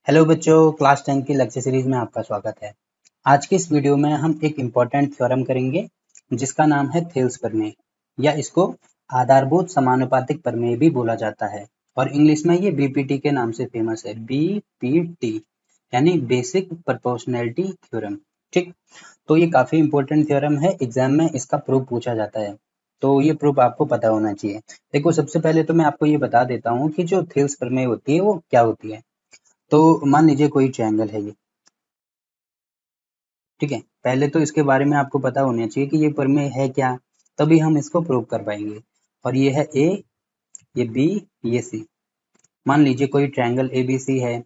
Hello बच्चों, class 10 की lecture series में आपका स्वागत है। आज की इस वीडियो में हम एक इम्पॉर्टेंट थ्योरम करेंगे जिसका नाम है थेल्स प्रमेय या इसको आधारभूत समानुपातिक प्रमेय भी बोला जाता है और इंग्लिश में ये बीपीटी के नाम से फेमस है। बीपीटी यानी बेसिक प्रोपोर्शनैलिटी थ्योरम। ठीक, तो ये काफी इम्पोर्टेंट थ्योरम है, एग्जाम में इसका प्रूफ पूछा जाता है, तो ये प्रूफ आपको पता होना चाहिए। देखो, सबसे पहले तो मैं आपको ये बता देता हूँ कि जो थेल्स प्रमेय होती है वो क्या होती है। तो मान लीजिए कोई ट्रायंगल है ये, ठीक है। पहले तो इसके बारे में आपको पता होना चाहिए कि ये प्रमेय है क्या, तभी हम इसको प्रूव कर पाएंगे। और ये है ए, ये बी, ये सी। मान लीजिए कोई ट्रायंगल एबीसी है।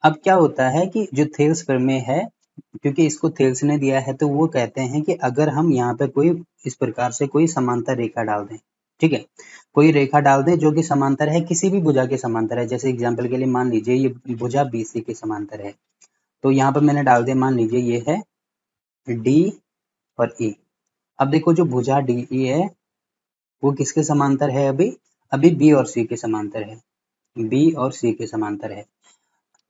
अब क्या होता है कि जो थेल्स प्रमेय है, क्योंकि इसको थेल्स ने दिया है, तो वो कहते हैं कि अगर हम यहाँ पे कोई इस प्रकार से कोई समांतर रेखा डाल दें, ठीक है, कोई रेखा डाल दें जो कि समांतर है, किसी भी भुजा के समांतर है। जैसे एग्जाम्पल के लिए मान लीजिए ये भुजा बीसी के समांतर है, तो यहाँ पर मैंने डाल दिया, मान लीजिए ये है डी और ई। अब देखो जो भुजा डी ई है वो किसके समांतर है, अभी अभी बी और सी के समांतर है, बी और सी के समांतर है।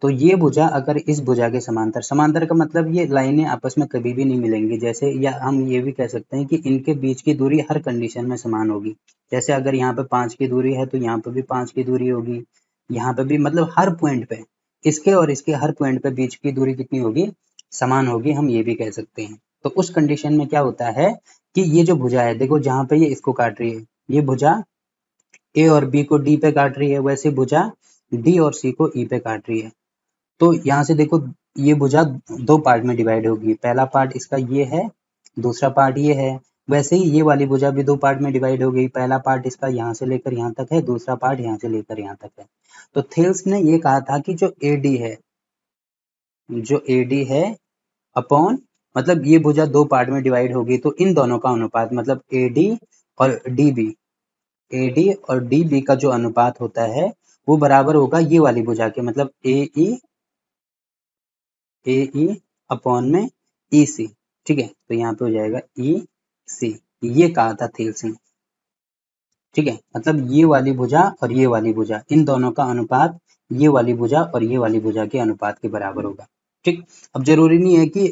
तो ये भुजा अगर इस भुजा के समांतर, समांतर का मतलब ये लाइनें आपस में कभी भी नहीं मिलेंगी, जैसे, या हम ये भी कह सकते हैं कि इनके बीच की दूरी हर कंडीशन में समान होगी। जैसे अगर यहाँ पे 5 की दूरी है तो यहाँ पे भी 5 की दूरी होगी, यहाँ पे भी, मतलब हर पॉइंट पे, इसके और इसके हर पॉइंट पे बीच की दूरी कितनी होगी, समान होगी, हम ये भी कह सकते हैं। तो उस कंडीशन में क्या होता है कि ये जो भुजा है, देखो जहाँ पे ये इसको काट रही है, ये भुजा ए और बी को डी पे काट रही है, वैसे भुजा डी और सी को ई पे काट रही है। तो यहाँ से देखो, ये भुजा दो पार्ट में डिवाइड होगी, पहला पार्ट इसका ये है, दूसरा पार्ट ये है। वैसे ही ये वाली भुजा भी दो पार्ट में डिवाइड हो गई, पहला पार्ट इसका यहाँ से लेकर यहाँ तक है, दूसरा पार्ट यहाँ से लेकर यहाँ तक है। तो थेल्स ने ये कहा था कि जो एडी है, जो एडी है अपॉन, मतलब ये भुजा दो पार्ट में डिवाइड होगी, तो इन दोनों का अनुपात, मतलब एडी और डीबी, एडी और डीबी का जो अनुपात होता है वो बराबर होगा ये वाली भुजा के, मतलब ए ई अपॉन में ई सी। ठीक है, तो यहाँ पे हो जाएगा ई सी। ये कहा था थेल्स ने, ठीक है, मतलब ये वाली भुजा और ये वाली भुजा, इन दोनों का अनुपात ये वाली भुजा और ये वाली भुजा के अनुपात के बराबर होगा। ठीक, अब जरूरी नहीं है कि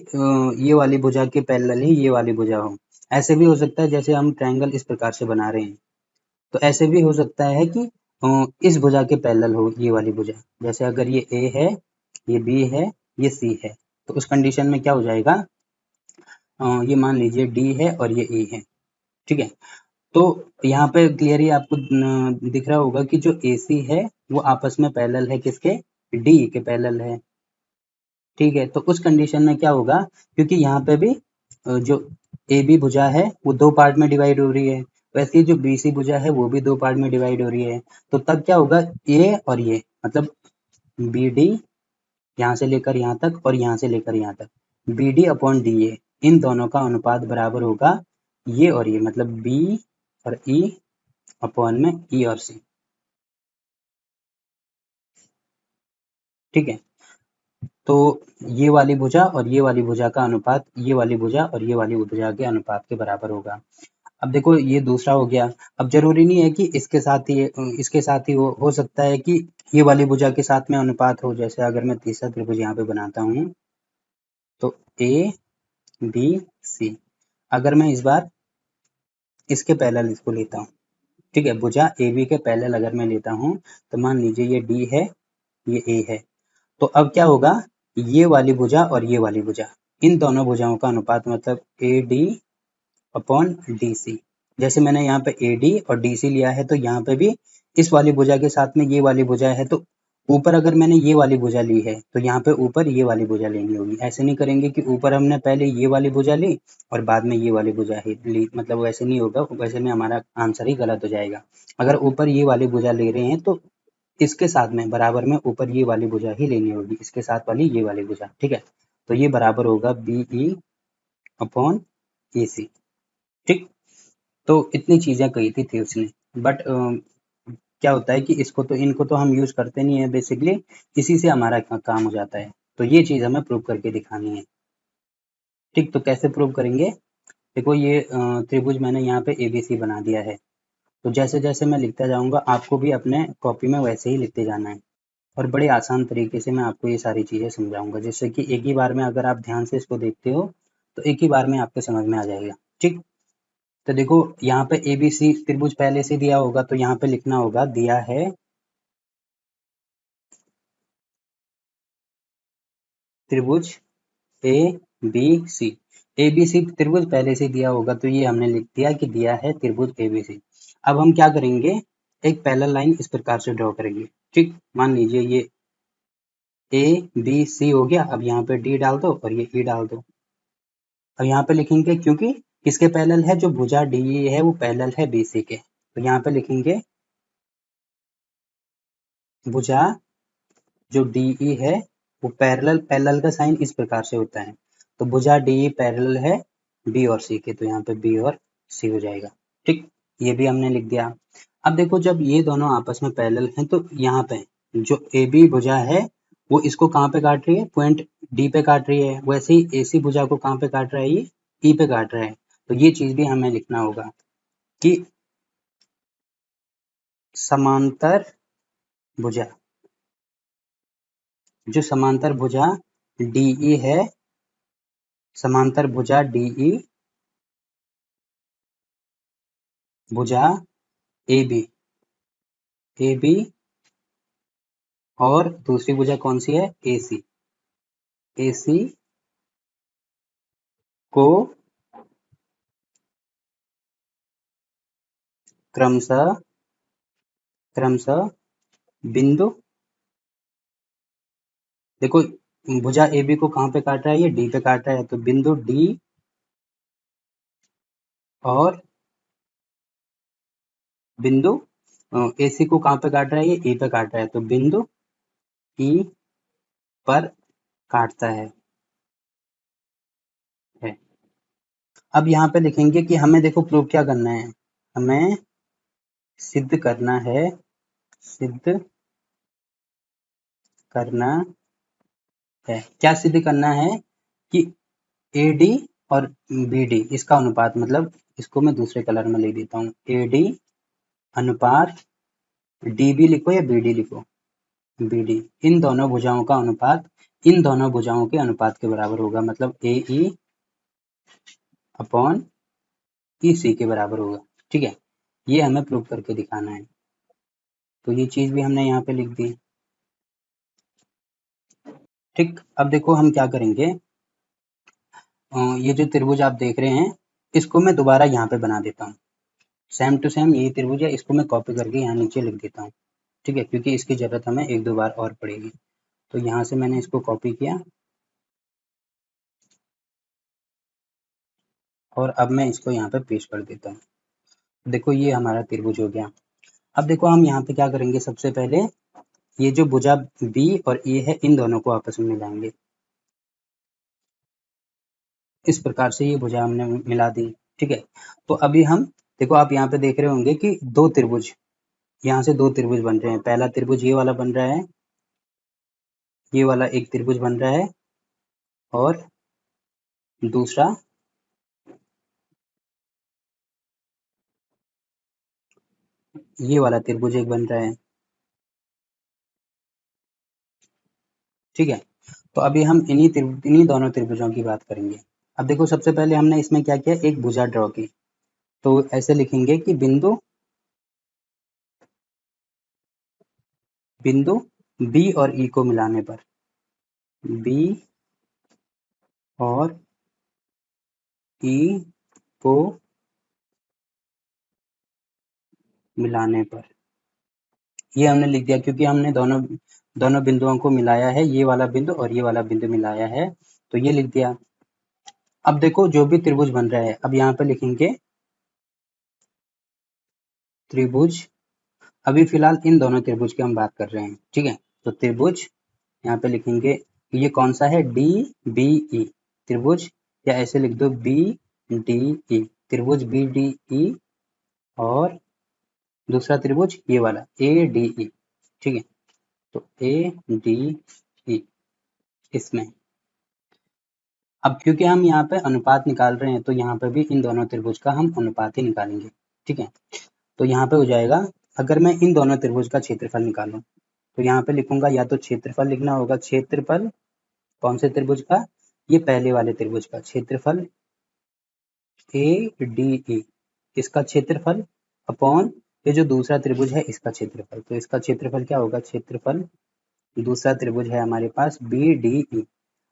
ये वाली भुजा के पैरेलल ही ये वाली भुजा हो। ऐसे भी हो सकता है, जैसे हम ट्रायंगल इस प्रकार से बना रहे हैं, तो ऐसे भी हो सकता है कि इस भुजा के पैरेलल हो ये वाली भुजा। जैसे अगर ये ए है, ये बी है, ये सी है, तो उस कंडीशन में क्या हो जाएगा, ये मान लीजिए डी है और ये ई है, ठीक है। तो यहाँ पे क्लियरली आपको दिख रहा होगा कि जो ए सी है वो आपस में पैरेलल है, किसके, डी के पैरेलल है, ठीक है। तो उस कंडीशन में क्या होगा, क्योंकि यहाँ पे भी जो ए बी भुजा है वो दो पार्ट में डिवाइड हो रही है, वैसे ही जो बी सी भुजा है वो भी दो पार्ट में डिवाइड हो रही है। तो तब क्या होगा, ए और ये, मतलब बी डी, यहाँ से लेकर यहाँ तक और यहाँ से लेकर यहाँ तक, B D upon D A, इन दोनों का अनुपात बराबर होगा ये और ये, मतलब बी और ई अपॉन में ई और सी, ठीक है। तो ये वाली भुजा और ये वाली भुजा का अनुपात ये वाली भुजा और ये वाली भुजा के अनुपात के बराबर होगा। अब देखो ये दूसरा हो गया। अब जरूरी नहीं है कि इसके साथ ही हो सकता है कि ये वाली भुजा के साथ में अनुपात हो। जैसे अगर मैं तीसरा त्रिभुज यहाँ पे बनाता हूँ, तो ए बी सी, अगर मैं इस बार इसके पैरेलल इसको लेता हूँ, ठीक है, भुजा ए बी के पैरेलल अगर मैं लेता हूँ, तो मान लीजिए ये डी है, ये ए है। तो अब क्या होगा, ये वाली भुजा और ये वाली भुजा, इन दोनों भुजाओं का अनुपात, मतलब A D upon D C. जैसे मैंने यहाँ पे ए डी और डी सी लिया है, तो यहाँ पे भी इस वाली भुजा के साथ में ये वाली भुजा है, तो ऊपर अगर मैंने ये वाली भुजा ली है तो यहाँ पे ऊपर ये वाली भुजा लेनी होगी। ऐसे नहीं करेंगे कि ऊपर हमने पहले ये वाली भुजा ली और बाद में ये वाली भुजा ही ली, मतलब वैसे नहीं होगा, वैसे में हमारा आंसर ही गलत हो जाएगा। अगर ऊपर ये वाली भुजा ले रहे हैं तो इसके साथ में बराबर में ऊपर ये वाली भुजा ही लेनी होगी, इसके साथ वाली ये वाली भुजा, ठीक है। तो ये बराबर होगा बी ई अपॉन ए सी, ठीक। तो इतनी चीजें कही थी थेल्स ने, बट क्या होता है कि इनको तो हम यूज करते नहीं है बेसिकली, इसी से हमारा काम हो जाता है। तो ये चीज हमें प्रूव करके दिखानी है, ठीक। तो कैसे प्रूव करेंगे, देखो ये त्रिभुज मैंने यहाँ पे एबीसी बना दिया है, तो जैसे जैसे मैं लिखता जाऊंगा आपको भी अपने कॉपी में वैसे ही लिखते जाना है। और बड़े आसान तरीके से मैं आपको ये सारी चीज़ें समझाऊंगा, जिससे कि एक ही बार में अगर आप ध्यान से इसको देखते हो तो एक ही बार में आपको समझ में आ जाएगा। ठीक, तो देखो यहाँ पे ABC त्रिभुज पहले से दिया होगा, तो यहाँ पे लिखना होगा दिया है त्रिभुज ABC। ABC त्रिभुज पहले से दिया होगा, तो ये हमने लिख दिया कि दिया है त्रिभुज ABC। अब हम क्या करेंगे, एक पैरेलल लाइन इस प्रकार से ड्रॉ करेंगे। ठीक, मान लीजिए ये ABC हो गया। अब यहाँ पे D डाल दो और ये E डाल दो। अब यहाँ पे लिखेंगे, क्योंकि किसके पैरेलल है, जो भुजा DE है वो पैरेलल है BC के, तो यहाँ पे लिखेंगे भुजा जो DE है वो पैरेलल का साइन इस प्रकार से होता है, तो भुजा DE पैरेलल है B और C के, तो यहाँ पे B और C हो जाएगा। ठीक, ये भी हमने लिख दिया। अब देखो जब ये दोनों आपस में पैरेलल हैं, तो यहाँ पे जो AB भुजा है वो इसको कहाँ पे काट रही है, पॉइंट D पे काट रही है। वैसे ही AC भुजा को कहाँ पे काट रहा है, ये E पे काट रहा है। तो ये चीज भी हमें लिखना होगा कि समांतर भुजा, जो समांतर भुजा DE है, समांतर भुजा DE भुजा AB और दूसरी भुजा कौन सी है, AC को क्रमशः बिंदु, देखो भुजा AB को कहाँ पे काट रहा है, ये D पे काट रहा है, तो बिंदु D और बिंदु AC को कहाँ पे काट रहा है, ये E पे काट रहा है, तो बिंदु E पर काटता है। अब यहाँ पे लिखेंगे कि हमें देखो प्रूव क्या करना है, हमें सिद्ध करना है क्या सिद्ध करना है कि AD और BD इसका अनुपात, मतलब इसको मैं दूसरे कलर में लिख देता हूँ, AD अनुपात DB लिखो या BD लिखो, BD, इन दोनों भुजाओं का अनुपात इन दोनों भुजाओं के अनुपात के बराबर होगा, मतलब AE अपॉन EC के बराबर होगा। ठीक है, ये हमें प्रूव करके दिखाना है, तो ये चीज भी हमने यहाँ पे लिख दी। ठीक, अब देखो हम क्या करेंगे, ये जो त्रिभुज आप देख रहे हैं इसको मैं दोबारा यहाँ पे बना देता हूँ, सेम टू सेम यही त्रिभुज है, इसको मैं कॉपी करके यहाँ नीचे लिख देता हूँ। ठीक है, क्योंकि इसकी जरूरत हमें एक दो बार और पड़ेगी, तो यहाँ से मैंने इसको कॉपी किया और अब मैं इसको यहाँ पे पेस्ट कर देता हूँ। देखो ये हमारा त्रिभुज हो गया। अब देखो हम यहाँ पे क्या करेंगे, सबसे पहले ये जो भुजा B और E है इन दोनों को आपस में मिलाएंगे। इस प्रकार से ये भुजा हमने मिला दी। ठीक है, तो अभी हम देखो, आप यहाँ पे देख रहे होंगे कि दो त्रिभुज, यहाँ से दो त्रिभुज बन रहे हैं। पहला त्रिभुज ये वाला बन रहा है, ये वाला एक त्रिभुज बन रहा है, और दूसरा ये वाला त्रिभुज एक बन रहा है। ठीक है, तो अभी हम इन्हीं दोनों त्रिभुजों की बात करेंगे। अब देखो सबसे पहले हमने इसमें क्या किया, एक भुजा ड्रॉ की, तो ऐसे लिखेंगे कि बिंदु B और E को मिलाने पर, B और E को मिलाने पर, ये हमने लिख दिया क्योंकि हमने दोनों बिंदुओं को मिलाया है, ये वाला बिंदु और ये वाला बिंदु मिलाया है, तो ये लिख दिया। अब देखो जो भी त्रिभुज बन रहा है, अब यहाँ पे लिखेंगे त्रिभुज, अभी फिलहाल इन दोनों त्रिभुज की हम बात कर रहे हैं। ठीक है, तो त्रिभुज यहाँ पे लिखेंगे, ये कौन सा है, DBE त्रिभुज, या ऐसे लिख दो BDE त्रिभुज, BDE, और दूसरा त्रिभुज ये वाला ADE। ठीक है, तो ADE इसमें, अब क्योंकि हम यहाँ पे अनुपात निकाल रहे हैं, तो यहाँ पे भी इन दोनों त्रिभुज का हम अनुपात ही निकालेंगे। ठीक है, तो यहाँ पे हो जाएगा, अगर मैं इन दोनों त्रिभुज का क्षेत्रफल निकालूं, तो यहाँ पे लिखूंगा या तो क्षेत्रफल लिखना होगा, क्षेत्रफल कौन से त्रिभुज का, ये पहले वाले त्रिभुज का क्षेत्रफल ADE, इसका क्षेत्रफल अपॉन ये जो दूसरा त्रिभुज है इसका क्षेत्रफल। तो इसका क्षेत्रफल क्या होगा, क्षेत्रफल दूसरा त्रिभुज है हमारे पास BDE।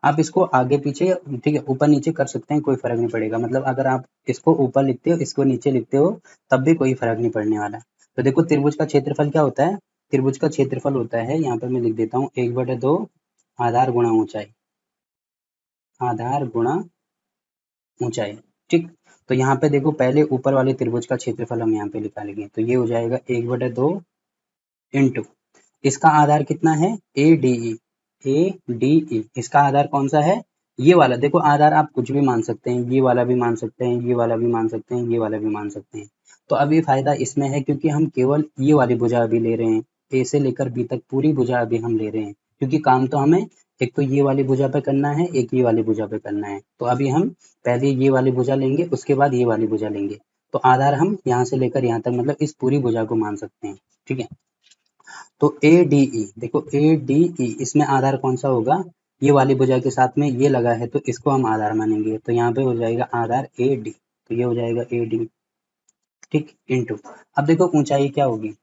आप इसको आगे पीछे, ठीक है, ऊपर नीचे कर सकते हैं, कोई फर्क नहीं पड़ेगा। मतलब अगर आप इसको ऊपर लिखते हो, इसको नीचे लिखते हो, तब भी कोई फर्क नहीं पड़ने वाला। तो देखो त्रिभुज का क्षेत्रफल क्या होता है, त्रिभुज का क्षेत्रफल होता है, यहाँ पर मैं लिख देता हूँ 1/2 आधार गुणा ऊंचाई, आधार गुणा ऊंचाई, ठीक। तो यहाँ पे देखो पहले ऊपर वाले त्रिभुज का क्षेत्रफल हम यहाँ पे निकालेंगे, तो ये हो जाएगा 1/2 इंटू इसका आधार कितना है, ADE, ADE इसका आधार कौन सा है, ये वाला। देखो आधार आप कुछ भी मान सकते हैं, ये वाला भी मान सकते हैं, ये वाला भी मान सकते हैं, ये वाला भी मान सकते हैं। तो अभी फायदा इसमें है क्योंकि हम केवल ये वाली भुजा अभी ले रहे हैं, A से लेकर B तक पूरी भुजा अभी हम ले रहे हैं, क्योंकि काम तो हमें एक तो ये वाली भुजा पे करना है, एक ये वाली भुजा पे करना है। तो अभी हम पहले ये वाली भुजा लेंगे, उसके बाद ये वाली भुजा लेंगे। तो आधार हम यहाँ से लेकर यहाँ तक मतलब इस पूरी भुजा को मान सकते हैं, ठीक है। तो ADE, देखो ADE इसमें आधार कौन सा होगा, ये वाली भुजा के साथ में ये लगा है तो इसको हम आधार मानेंगे। तो यहाँ पे हो जाएगा आधार AD, तो ये हो जाएगा AD, ठीक, इंटू अब देखो ऊंचाई क्या होगी।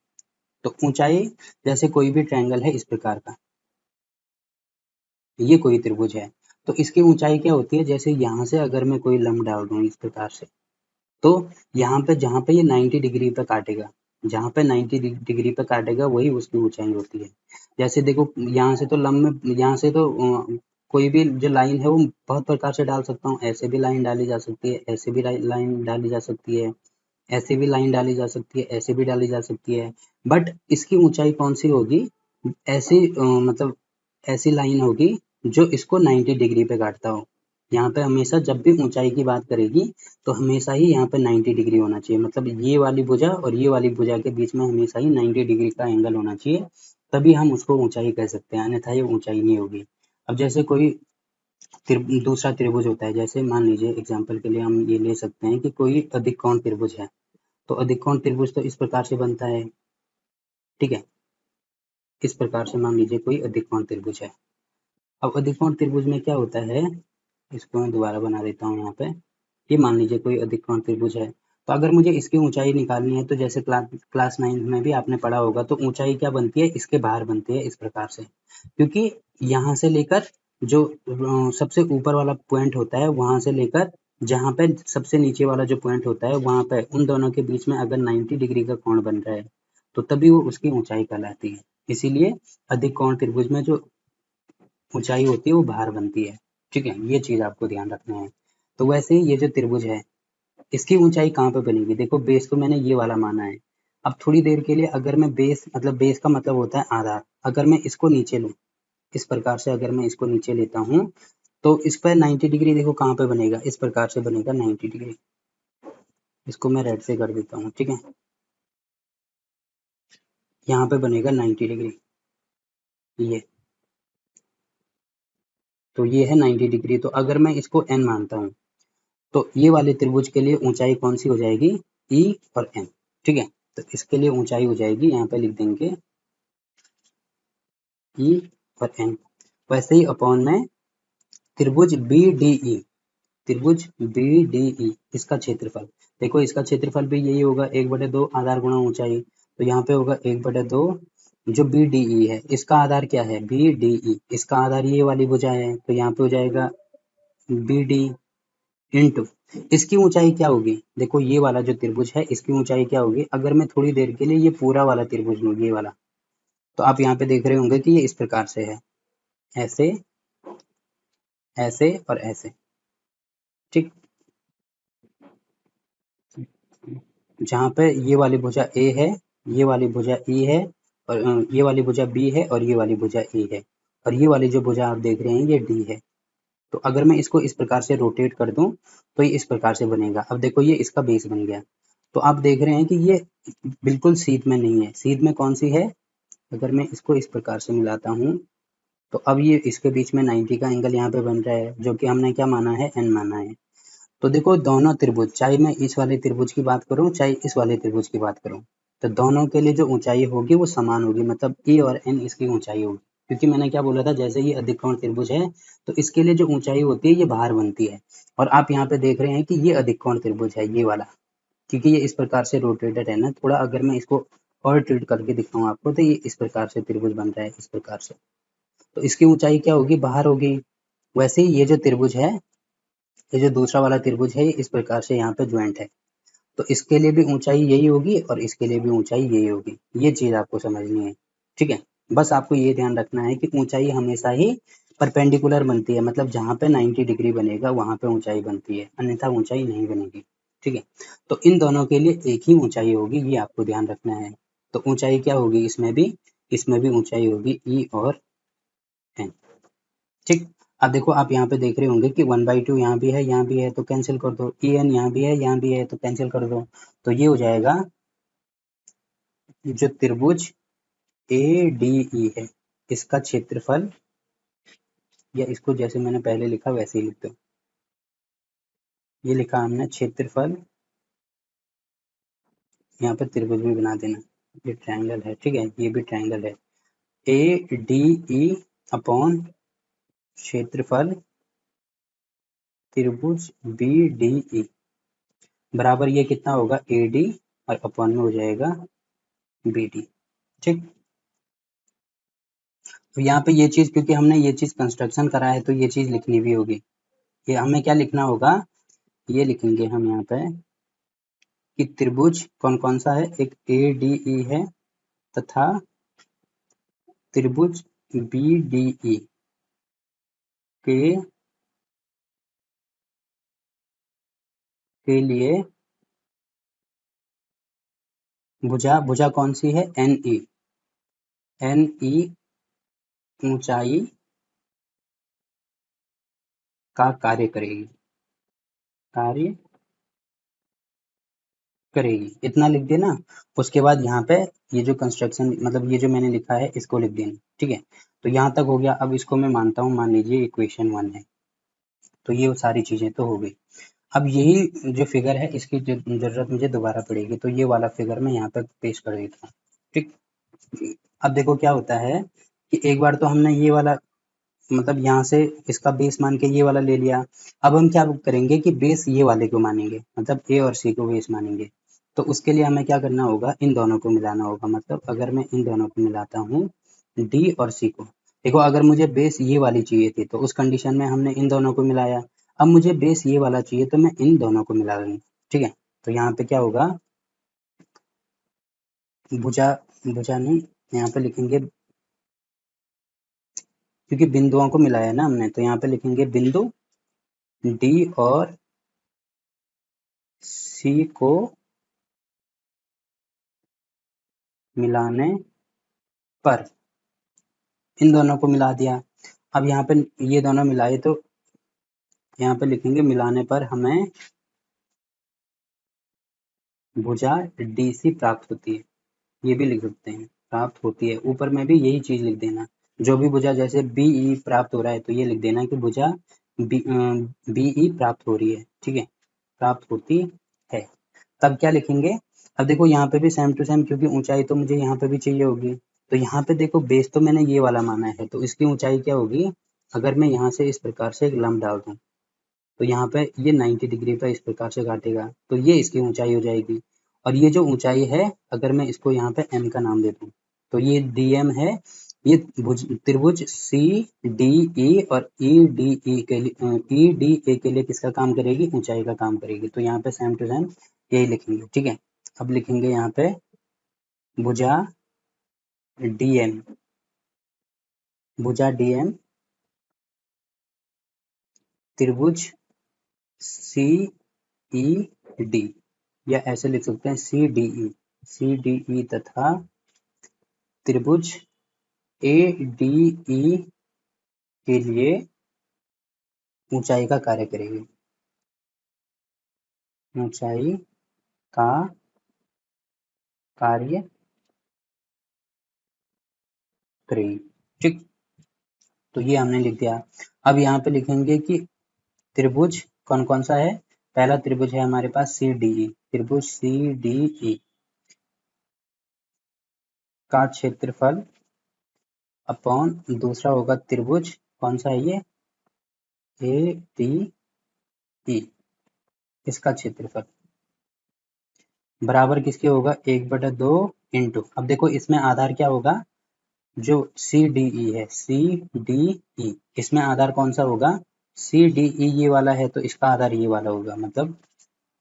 तो ऊंचाई जैसे कोई भी ट्रायंगल है इस प्रकार का, ये कोई त्रिभुज है, तो इसकी ऊंचाई क्या होती है, जैसे यहाँ से अगर मैं कोई लंब डाल दूँ इस प्रकार से, तो यहाँ पे जहाँ पे ये 90 डिग्री पे काटेगा, जहाँ पे 90 डिग्री पे काटेगा वही उसकी ऊंचाई होती है। जैसे देखो यहाँ से तो लंब में, यहाँ से तो कोई भी जो लाइन है वो बहुत प्रकार से डाल सकता हूँ, ऐसे भी लाइन डाली जा सकती है, ऐसे भी लाइन डाली जा सकती है, ऐसे भी लाइन डाली जा सकती है, ऐसे भी डाली जा सकती है। बट इसकी ऊंचाई कौन सी होगी, ऐसी मतलब ऐसी लाइन होगी जो इसको 90 डिग्री पे काटता हो। यहाँ पे हमेशा जब भी ऊंचाई की बात करेगी तो हमेशा ही यहाँ पे 90 डिग्री होना चाहिए, मतलब ये वाली भुजा और ये वाली भुजा के बीच में हमेशा ही 90 डिग्री का एंगल होना चाहिए, तभी हम उसको ऊंचाई कह सकते हैं, अन्यथा ये ऊंचाई नहीं होगी। अब जैसे कोई दूसरा त्रिभुज होता है, जैसे मान लीजिए एग्जाम्पल के लिए हम ये ले सकते हैं कि कोई अधिक कोण त्रिभुज है, तो अधिक कोण त्रिभुज तो इस प्रकार से बनता है, ठीक है, इस प्रकार से मान लीजिए कोई अधिक कोण त्रिभुज है। अब अधिक कोण त्रिभुज में क्या होता है, इसको मैं दोबारा बना देता हूँ यहाँ पे, ये मान लीजिए कोई अधिक कोण त्रिभुज है। तो अगर मुझे इसकी ऊंचाई निकालनी है तो जैसे क्लास 9 में भी आपने पढ़ा होगा, तो ऊंचाई क्या बनती है, इसके बाहर बनती है इस प्रकार से, क्योंकि यहाँ से लेकर जो सबसे ऊपर वाला पॉइंट होता है वहां से लेकर जहाँ पे सबसे नीचे वाला जो पॉइंट होता है वहां पे उन दोनों के बीच में अगर 90 डिग्री का कोण बन रहा है तो तभी वो उसकी ऊंचाई कहलाती है। इसीलिए अधिक कोण त्रिभुज में जो ऊंचाई होती है वो बाहर बनती है, ठीक है, ये चीज आपको ध्यान रखना है। तो वैसे ही ये जो त्रिभुज है इसकी ऊंचाई कहाँ पे बनेगी, देखो बेस तो मैंने ये वाला माना है। अब थोड़ी देर के लिए अगर मैं बेस, मतलब बेस का मतलब होता है आधार, अगर मैं इसको नीचे लूँ इस प्रकार से, अगर मैं इसको नीचे लेता हूँ तो इस पर 90 डिग्री देखो कहाँ पे बनेगा, इस प्रकार से बनेगा 90 डिग्री। इसको मैं रेड से कर देता हूँ, ठीक है, यहाँ पे बनेगा 90 डिग्री, ये तो ये है 90 डिग्री। तो अगर मैं इसको n मानता हूँ तो ये वाले त्रिभुज के लिए ऊंचाई कौन सी हो जाएगी, E और n, ठीक है। तो इसके लिए ऊंचाई हो जाएगी, यहाँ पे लिख देंगे E और n, वैसे ही अपॉन में त्रिभुज BDE, त्रिभुज BDE इसका क्षेत्रफल, देखो इसका क्षेत्रफल भी यही होगा 1/2 आधार गुणा ऊंचाई, तो यहाँ पे होगा 1/2 जो BDE है, इसका आधार क्या है, BDE, इसका आधार ये वाली भुजा है, तो यहाँ पे हो जाएगा BD इंटू इसकी ऊंचाई क्या होगी, देखो ये वाला जो त्रिभुज है इसकी ऊंचाई क्या होगी, अगर मैं थोड़ी देर के लिए ये पूरा वाला त्रिभुज लूँ, ये वाला, तो आप यहाँ पे देख रहे होंगे कि ये इस प्रकार से है, ऐसे, ऐसे और ऐसे, ठीक। जहाँ पे ये वाली भुजा A है, ये वाली भुजा E है, और ये वाली भुजा B है, और ये वाली भुजा E है, और ये वाली जो भुजा आप देख रहे हैं ये D है। तो अगर मैं इसको इस प्रकार से रोटेट कर दूं तो ये इस प्रकार से बनेगा। अब देखो ये इसका बेस बन गया, तो आप देख रहे हैं कि ये बिल्कुल सीध में नहीं है, सीध में कौन सी है, अगर मैं इसको इस प्रकार से मिलाता हूँ तो अब ये इसके बीच में 90 का एंगल यहाँ पे बन रहा है, जो कि हमने क्या माना है, n माना है। तो देखो दोनों त्रिभुज, चाहे मैं इस वाले त्रिभुज की बात करूं चाहे इस वाले त्रिभुज की बात करूं, तो दोनों के लिए जो ऊंचाई होगी वो समान होगी, मतलब ए और एन इसकी ऊंचाई होगी। क्योंकि मैंने क्या बोला था, जैसे ही अधिक कोण त्रिभुज है तो इसके लिए जो ऊंचाई होती है ये बाहर बनती है। और आप यहाँ पे देख रहे हैं कि ये अधिक कोण त्रिभुज है ये वाला, क्योंकि ये इस प्रकार से रोटेटेड है ना थोड़ा। अगर मैं इसको और टिल्ट करके दिखाऊं आपको तो ये इस प्रकार से त्रिभुज बन रहा है, इस प्रकार से। तो इसकी ऊंचाई क्या होगी, बाहर होगी। वैसे ही ये जो त्रिभुज है, ये जो दूसरा वाला त्रिभुज है, ये इस प्रकार से यहाँ पे ज्वाइंट है। तो इसके लिए भी ऊंचाई यही होगी और इसके लिए भी ऊंचाई यही होगी। ये चीज आपको समझनी है, ठीक है। बस आपको ये ध्यान रखना है कि ऊंचाई हमेशा ही परपेंडिकुलर बनती है, मतलब जहाँ पे 90 डिग्री बनेगा वहां पे ऊंचाई बनती है, अन्यथा ऊंचाई नहीं बनेगी, ठीक है। तो इन दोनों के लिए एक ही ऊंचाई होगी, ये आपको ध्यान रखना है। तो ऊंचाई क्या होगी, इसमें भी ऊंचाई होगी ई और एन, ठीक। अब देखो आप यहाँ पे देख रहे होंगे कि 1/2 यहाँ भी है, यहाँ भी है, तो कैंसिल कर दो। ई एन यहाँ भी है, यहाँ भी है, तो कैंसिल कर दो। तो ये हो जाएगा जो त्रिभुज ए डी ई है इसका क्षेत्रफल, या इसको जैसे मैंने पहले लिखा वैसे ही लिख दो। ये लिखा हमने क्षेत्रफल, यहाँ पे त्रिभुज भी बना देना, ये ट्रायंगल है, ठीक है, ये भी ट्रायंगल है। ए डी ई अपॉन क्षेत्रफल त्रिभुज बी डी ई बराबर ये कितना होगा, ए डी और अपॉन में हो जाएगा बी डी, ठीक। तो यहाँ पे ये चीज, क्योंकि हमने ये चीज कंस्ट्रक्शन करा है तो ये चीज लिखनी भी होगी। ये हमें क्या लिखना होगा, ये लिखेंगे हम यहाँ पे कि त्रिभुज कौन कौन सा है, एक ए डी ई है तथा त्रिभुज बी डी ई के लिए भुजा कौन सी है, एन ई ऊंचाई का कार्य करेगी, इतना लिख देना। उसके बाद यहाँ पे ये जो कंस्ट्रक्शन, मतलब ये जो मैंने लिखा है इसको लिख देना, ठीक है। तो यहाँ तक हो गया। अब इसको मैं मानता हूँ, मान लीजिए इक्वेशन 1 है, तो ये सारी चीजें तो हो गई। अब यही जो फिगर है इसकी जरूरत मुझे दोबारा पड़ेगी, तो ये वाला फिगर मैं यहाँ पर पेश कर देता हूँ, ठीक। अब देखो क्या होता है कि एक बार तो हमने ये वाला, मतलब यहाँ से इसका बेस मान के ये वाला ले लिया। अब हम क्या करेंगे कि बेस ये वाले को मानेंगे, मतलब ए और सी को बेस मानेंगे। तो उसके लिए हमें क्या करना होगा, इन दोनों को मिलाना होगा। मतलब अगर मैं इन दोनों को मिलाता हूँ, डी और सी को, देखो अगर मुझे बेस ये वाली चाहिए थी तो उस कंडीशन में हमने इन दोनों को मिलाया। अब मुझे बेस ये वाला चाहिए तो मैं इन दोनों को मिला दूंगा, ठीक है। तो यहाँ पे क्या होगा, भुजा भुजा नहीं, यहाँ पे लिखेंगे, क्योंकि बिंदुओं को मिलाया ना हमने, तो यहाँ पे लिखेंगे बिंदु डी और सी को मिलाने पर, इन दोनों को मिला दिया। अब यहाँ पे ये दोनों मिलाए तो यहाँ पे लिखेंगे मिलाने पर हमें भुजा डीसी प्राप्त होती है, ये भी लिख सकते हैं, प्राप्त होती है। ऊपर में भी यही चीज लिख देना, जो भी भुजा, जैसे बीई प्राप्त हो रहा है तो ये लिख देना कि भुजा बीई प्राप्त हो रही है, ठीक है, प्राप्त होती है। तब क्या लिखेंगे, अब देखो यहाँ पे भी सेम टू सेम, क्योंकि ऊंचाई तो मुझे यहाँ पे भी चाहिए होगी। तो यहाँ पे देखो बेस तो मैंने ये वाला माना है, तो इसकी ऊंचाई क्या होगी, अगर मैं यहाँ से इस प्रकार से एक लंब डाल दूं तो यहाँ पे ये 90 डिग्री पे इस प्रकार से काटेगा, तो ये इसकी ऊंचाई हो जाएगी। और ये जो ऊंचाई है, अगर मैं इसको यहाँ पे m का नाम दे दूं तो ये dm है। ये त्रिभुज सी डी ई और ई डी ई के लिए, ई डी ए के लिए किसका काम करेगी, ऊंचाई का काम करेगी। तो यहाँ पे सेम टू सेम यही लिखेंगे, ठीक है। अब लिखेंगे यहाँ पे भुजा डीएम, भुजा डीएम त्रिभुज सी ई डी, या ऐसे लिख सकते हैं सी डी ई तथा त्रिभुज ए डी ई के लिए ऊंचाई का कार्य करेगी, ऊंचाई का कार्य करेगी, ठीक। तो ये हमने लिख दिया। अब यहाँ पे लिखेंगे कि त्रिभुज कौन कौन सा है, पहला त्रिभुज है हमारे पास सी डी ई, त्रिभुज सी डी ई का क्षेत्रफल अपॉन दूसरा होगा त्रिभुज, कौन सा है ये, ए बी ई, इसका क्षेत्रफल बराबर किसके होगा, 1/2 इंटू, अब देखो इसमें आधार क्या होगा, जो सी डी ई है, सी डी ई, इसमें आधार कौन सा होगा, सी डी ई ये वाला है तो इसका आधार ये वाला होगा, मतलब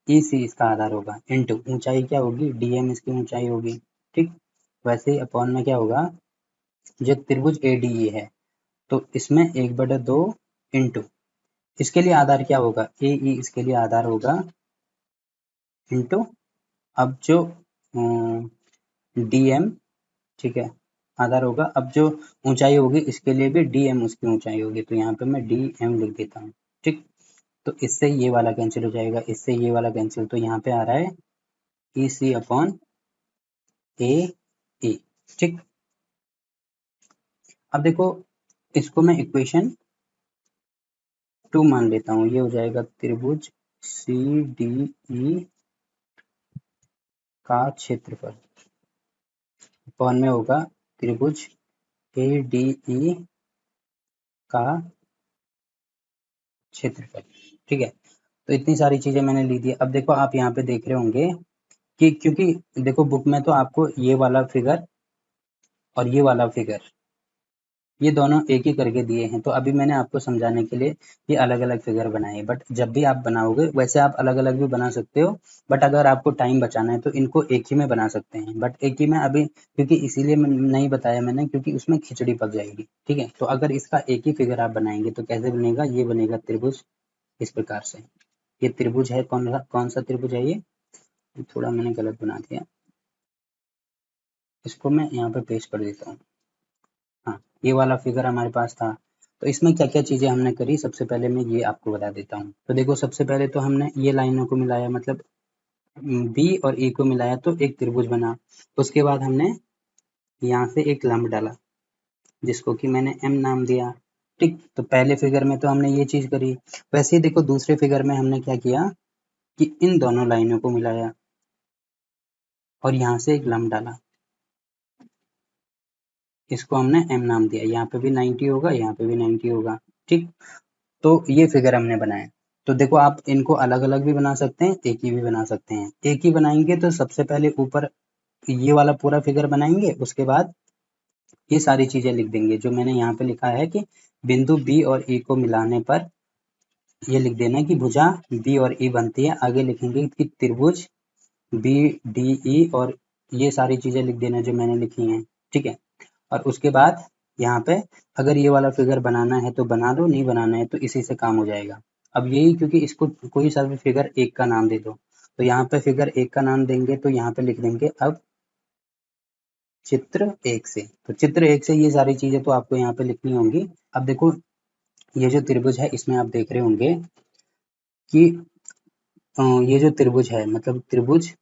ई सी इसका आधार होगा, इंटू ऊंचाई क्या होगी, डी एम इसकी ऊंचाई होगी, ठीक। वैसे ही अपॉन में क्या होगा, जो त्रिभुज ए डी ई है तो इसमें 1/2 इंटू, इसके लिए आधार क्या होगा, ए ई इसके लिए आधार होगा, इंटू अब जो डी एम, ठीक है, आधार होगा, अब जो ऊंचाई होगी इसके लिए भी डी एम उसकी ऊंचाई होगी, तो यहाँ पे मैं डी एम लिख देता हूँ, ठीक। तो इससे ये वाला कैंसिल हो जाएगा, इससे ये वाला कैंसिल, तो यहाँ पे आ रहा है ई सी अपॉन ए ई, ठीक। अब देखो इसको मैं इक्वेशन 2 मान लेता हूँ, ये हो जाएगा त्रिभुज सी डी ई का क्षेत्रफल अपॉन में होगा त्रिभुज ए डी ई का क्षेत्रफल, ठीक है। तो इतनी सारी चीजें मैंने ली थी। अब देखो आप यहाँ पे देख रहे होंगे कि क्योंकि देखो बुक में तो आपको ये वाला फिगर और ये वाला फिगर ये दोनों एक ही करके दिए हैं, तो अभी मैंने आपको समझाने के लिए ये अलग अलग फिगर बनाए, बट जब भी आप बनाओगे वैसे आप अलग अलग भी बना सकते हो, बट अगर आपको टाइम बचाना है तो इनको एक ही में बना सकते हैं, बट एक ही में अभी क्योंकि इसीलिए नहीं बताया मैंने क्योंकि उसमें खिचड़ी पक जाएगी, ठीक है। तो अगर इसका एक ही फिगर आप बनाएंगे तो कैसे बनेगा, ये बनेगा त्रिभुज इस प्रकार से, ये त्रिभुज है, कौन सा त्रिभुज है ये, थोड़ा मैंने गलत बना दिया, इसको मैं यहाँ पे पेस्ट कर देता हूँ, हाँ ये वाला फिगर हमारे पास था। तो इसमें क्या क्या चीजें हमने करी, सबसे पहले मैं ये आपको बता देता हूँ। तो देखो सबसे पहले तो हमने ये लाइनों को मिलाया, मतलब बी और ई को मिलाया तो एक त्रिभुज बना। उसके बाद हमने यहाँ से एक लंब डाला जिसको कि मैंने एम नाम दिया, ठीक। तो पहले फिगर में तो हमने ये चीज करी, वैसे ही देखो दूसरे फिगर में हमने क्या किया कि इन दोनों लाइनों को मिलाया और यहाँ से एक लंब डाला, इसको हमने एम नाम दिया, यहाँ पे भी 90 होगा, यहाँ पे भी 90 होगा, ठीक। तो ये फिगर हमने बनाया। तो देखो आप इनको अलग अलग भी बना सकते हैं, एक ही भी बना सकते हैं। एक ही बनाएंगे तो सबसे पहले ऊपर ये वाला पूरा फिगर बनाएंगे, उसके बाद ये सारी चीजें लिख देंगे जो मैंने यहाँ पे लिखा है कि बिंदु बी और ई को मिलाने पर ये लिख देना कि भुजा बी और ई बनती है, आगे लिखेंगे कि त्रिभुज बी डी ई और ये सारी चीजें लिख देना जो मैंने लिखी हैं, ठीक है। और उसके बाद यहाँ पे अगर ये वाला फिगर बनाना है तो बना लो, नहीं बनाना है तो इसी से काम हो जाएगा। अब यही क्योंकि इसको कोई सा भी फिगर एक का नाम दे दो, तो यहाँ पे फिगर एक का नाम देंगे तो यहाँ पे लिख देंगे अब चित्र एक से, तो चित्र एक से ये सारी चीजें तो आपको यहाँ पे लिखनी होंगी। अब देखो ये जो त्रिभुज है इसमें आप देख रहे होंगे कि ये जो त्रिभुज है मतलब त्रिभुज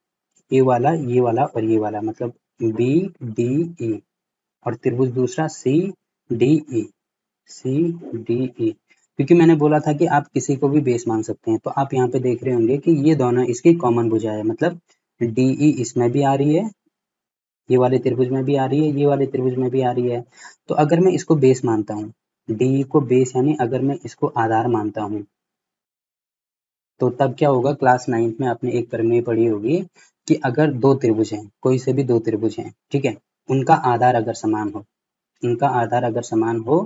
ये वाला और ये वाला मतलब बी डी ई, और त्रिभुज दूसरा C D E, C D E, क्योंकि मैंने बोला था कि आप किसी को भी बेस मान सकते हैं, तो आप यहाँ पे देख रहे होंगे कि ये दोनों इसकी कॉमन भुजा है, मतलब डी ई इसमें भी आ रही है, ये वाले त्रिभुज में भी आ रही है, ये वाले त्रिभुज में भी आ रही है। तो अगर मैं इसको बेस मानता हूँ, डी को बेस यानी अगर मैं इसको आधार मानता हूँ, तो तब क्या होगा, क्लास 9th में आपने एक प्रमेय पढ़ी होगी कि अगर दो त्रिभुज हैं, कोई से भी दो त्रिभुज हैं, ठीक है, उनका आधार अगर समान हो, उनका आधार अगर समान हो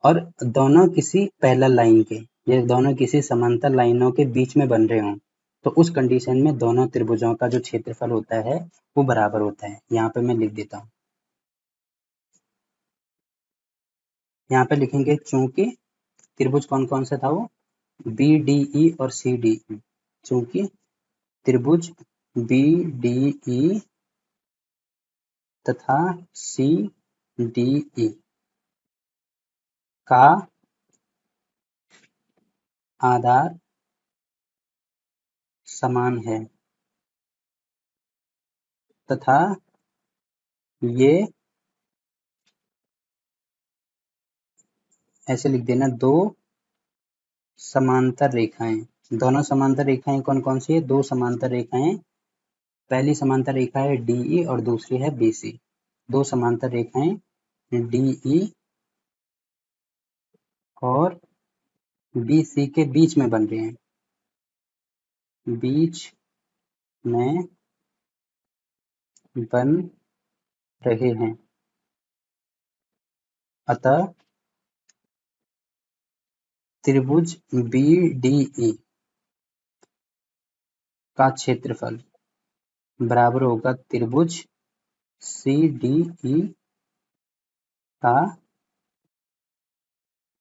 और दोनों किसी पैरेलल लाइन के या दोनों किसी समांतर लाइनों के बीच में बन रहे हों, तो उस कंडीशन में दोनों त्रिभुजों का जो क्षेत्रफल होता है वो बराबर होता है। यहाँ पे मैं लिख देता हूँ, यहाँ पे लिखेंगे चूंकि त्रिभुज कौन कौन सा था वो, बी डी ई और सी डी ई, चूंकि त्रिभुज बी डी ई तथा सी डी ई का आधार समान है तथा ये ऐसे लिख देना दो समांतर रेखाएं, दोनों समांतर रेखाएं कौन कौन सी है, दो समांतर रेखाएं, पहली समांतर रेखा है डीई और दूसरी है बीसी, दो समांतर रेखाएं DE और BC के बीच में बन रहे हैं, बीच में बन रहे हैं, अतः त्रिभुज BDE का क्षेत्रफल बराबर होगा त्रिभुज CDE का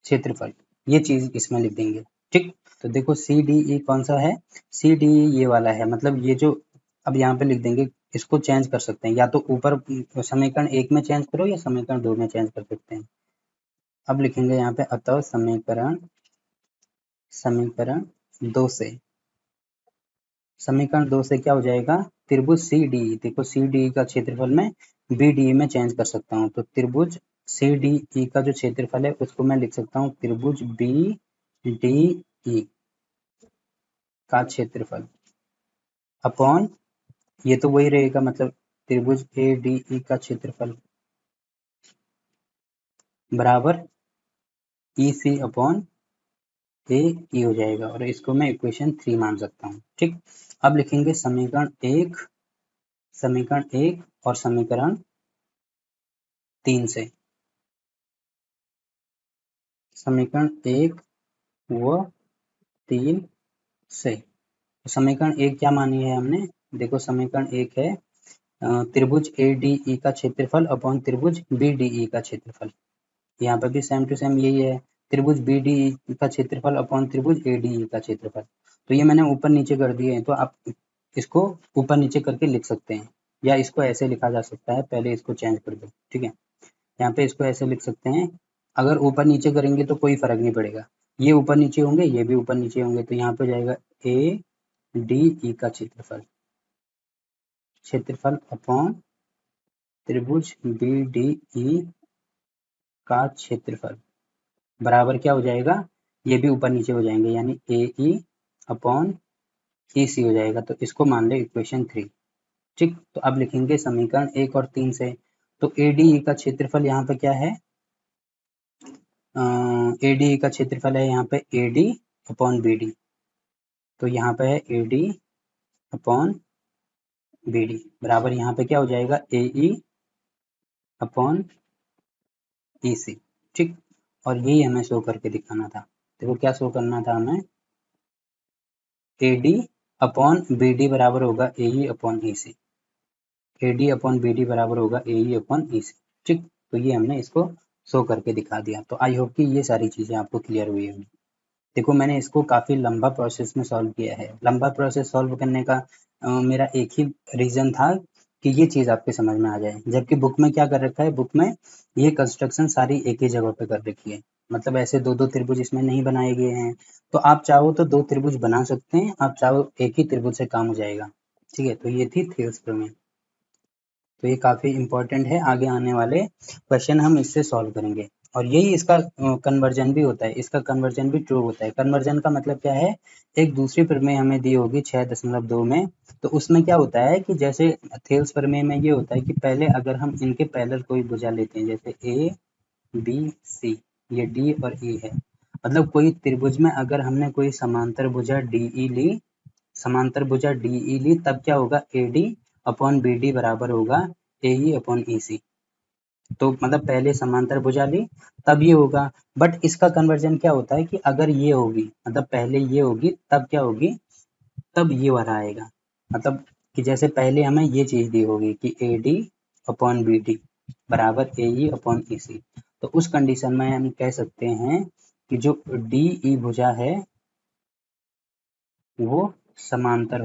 क्षेत्रफल। ये चीज इसमें लिख देंगे, ठीक। तो देखो CDE कौन सा है, CDE ये वाला है, मतलब ये जो अब यहाँ पे लिख देंगे, इसको चेंज कर सकते हैं, या तो ऊपर समीकरण 1 में चेंज करो या समीकरण 2 में चेंज कर सकते हैं। अब लिखेंगे यहाँ पे अतः समीकरण 2 से, समीकरण 2 से क्या हो जाएगा, त्रिभुज CDE, देखो CDE का क्षेत्रफल मैं BDE में चेंज कर सकता हूँ, तो त्रिभुज CDE का जो क्षेत्रफल है उसको मैं लिख सकता हूँ त्रिभुज BDE का क्षेत्रफल अपॉन, ये तो वही रहेगा, मतलब त्रिभुज ADE का क्षेत्रफल बराबर EC अपॉन AE हो जाएगा, और इसको मैं इक्वेशन 3 मान सकता हूँ, ठीक। अब लिखेंगे समीकरण 1 और समीकरण 3 से, समीकरण 1 व 3 से। समीकरण 1 क्या मानी है हमने, देखो समीकरण 1 है त्रिभुज ADE का क्षेत्रफल अपॉन त्रिभुज BDE का क्षेत्रफल, यहाँ पर भी सेम टू सेम यही है, त्रिभुज BDE का क्षेत्रफल अपॉन त्रिभुज ADE का क्षेत्रफल। तो ये मैंने ऊपर नीचे कर दिए हैं, तो आप इसको ऊपर नीचे करके लिख सकते हैं, या इसको ऐसे लिखा जा सकता है, पहले इसको चेंज कर दो, ठीक है। यहाँ पे इसको ऐसे लिख सकते हैं, अगर ऊपर नीचे करेंगे तो कोई फर्क नहीं पड़ेगा, ये ऊपर नीचे होंगे, ये भी ऊपर नीचे होंगे, तो यहाँ पे जाएगा ADE का क्षेत्रफल अपॉन त्रिभुज BDE का क्षेत्रफल बराबर क्या हो जाएगा, ये भी ऊपर नीचे हो जाएंगे, यानी AE अपॉन EC हो जाएगा, तो इसको मान ले इक्वेशन 3, ठीक। तो अब लिखेंगे समीकरण 1 और 3 से, तो ADE का क्षेत्रफल यहाँ पे क्या है, ADE का क्षेत्रफल है यहाँ पे AD अपॉन BD, तो यहाँ पे है AD अपॉन BD बराबर यहाँ पे क्या हो जाएगा AE अपॉन EC, ठीक। और यही हमें शो करके दिखाना था, देखो क्या शो करना था हमें, AD अपॉन BD बराबर होगा AE upon EC, AD upon BD बराबर होगा AE अपॉन EC, ठीक। तो ये हमने इसको शो करके दिखा दिया, तो आई होप कि ये सारी चीज़ें आपको क्लियर हुई होंगी। देखो मैंने इसको काफ़ी लंबा प्रोसेस में सॉल्व किया है, लंबा प्रोसेस सॉल्व करने का मेरा एक ही रीज़न था कि ये चीज़ आपके समझ में आ जाए, जबकि बुक में क्या कर रखा है, बुक में ये कंस्ट्रक्शन सारी एक ही जगह पे कर रखी है, मतलब ऐसे दो दो त्रिभुज इसमें नहीं बनाए गए हैं, तो आप चाहो तो दो त्रिभुज बना सकते हैं, आप चाहो एक ही त्रिभुज से काम हो जाएगा, ठीक है। तो ये थी थेल्स प्रमेय, तो ये काफ़ी इंपॉर्टेंट है, आगे आने वाले क्वेश्चन हम इससे सॉल्व करेंगे, और यही इसका कन्वर्जन भी होता है, इसका कन्वर्जन भी ट्रू होता है। कन्वर्जन का मतलब क्या है, एक दूसरी प्रमेय हमें दी होगी 6.2 में, तो उसमें क्या होता है कि जैसे थेल्स प्रमेय में ये होता है कि पहले अगर हम इनके पैरेलल कोई भुजा लेते हैं, जैसे ABC, ये D और E है, मतलब कोई त्रिभुज में अगर हमने कोई समांतर भुजा DE ली, समांतर भुजा DE ली, तब क्या होगा AD अपॉन BD बराबर होगा AE अपॉन EC, तो मतलब पहले समांतर भुजा ली तब ये होगा, बट इसका कन्वर्जन क्या होता है कि अगर ये होगी, मतलब पहले ये होगी तब क्या होगी, तब ये वाला आएगा, मतलब कि जैसे पहले हमें ये चीज दी होगी कि AD अपॉन BD बराबर AE अपॉन EC, तो उस कंडीशन में हम कह सकते हैं कि जो DE भुजा है वो समांतर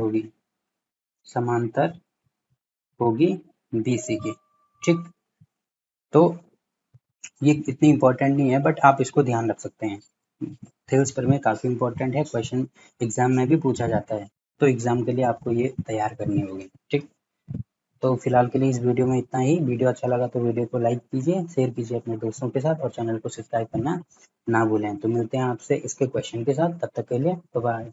होगी BC के, ठीक। तो ये इतनी इंपॉर्टेंट नहीं है, बट आप इसको ध्यान रख सकते हैं, थेल्स प्रमेय काफ़ी इंपॉर्टेंट है, क्वेश्चन एग्जाम में भी पूछा जाता है, तो एग्जाम के लिए आपको ये तैयार करनी होगी, ठीक। तो फिलहाल के लिए इस वीडियो में इतना ही, वीडियो अच्छा लगा तो वीडियो को लाइक कीजिए, शेयर कीजिए अपने दोस्तों के साथ, और चैनल को सब्सक्राइब करना ना भूलें। तो मिलते हैं आपसे इसके क्वेश्चन के साथ, तब तक के लिए बाय बाय।